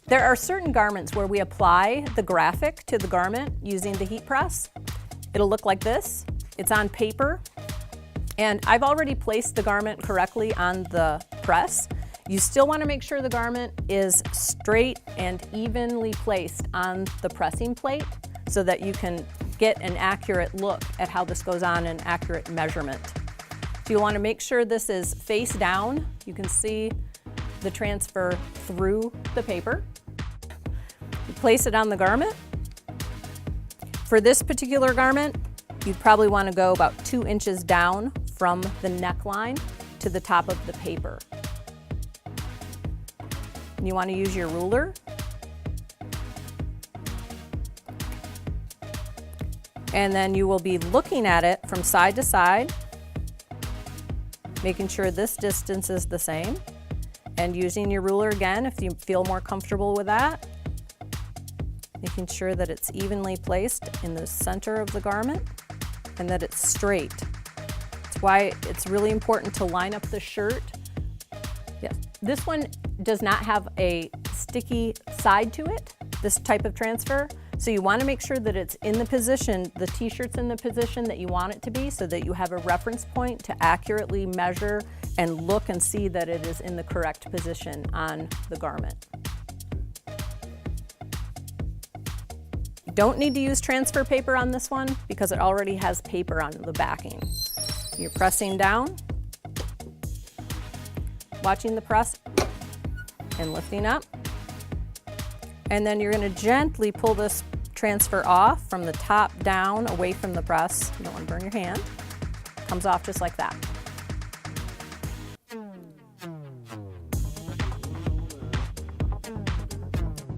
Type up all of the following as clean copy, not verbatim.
There are certain garments where we apply the graphic to the garment using the heat press. It'll look like this. It's on paper, and I've already placed the garment correctly on the press. You still want to make sure the garment is straight and evenly placed on the pressing plate so that you can get an accurate look at how this goes on, an accurate measurement. So you want to make sure this is face down. You can see the transfer through the paper. You place it on the garment. For this particular garment, you'd probably want to go about 2 inches down from the neckline to the top of the paper. And you want to use your ruler. And then you will be looking at it from side to side, making sure this distance is the same. And using your ruler again if you feel more comfortable with that. Making sure that it's evenly placed in the center of the garment and that it's straight. That's why it's really important to line up the shirt. Yes, this one does not have a sticky side to it, this type of transfer. So you want to make sure that it's in the position, the t-shirt's in the position that you want it to be so that you have a reference point to accurately measure and look and see that it is in the correct position on the garment. You don't need to use transfer paper on this one because it already has paper on the backing. You're pressing down, watching the press and lifting up. And then you're going to gently pull this transfer off from the top down away from the press. You don't want to burn your hand. Comes off just like that.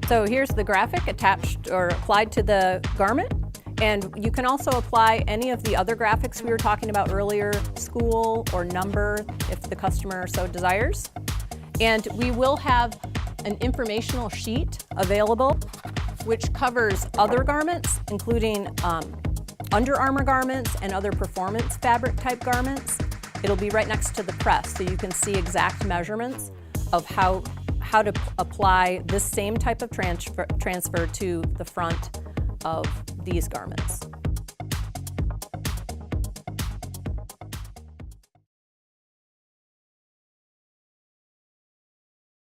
So here's the graphic attached or applied to the garment. And you can also apply any of the other graphics we were talking about earlier, school or number, if the customer so desires. And we will have an informational sheet available which covers other garments, including Under Armour garments and other performance fabric type garments. It'll be right next to the press so you can see exact measurements of how to apply this same type of transfer to the front of these garments.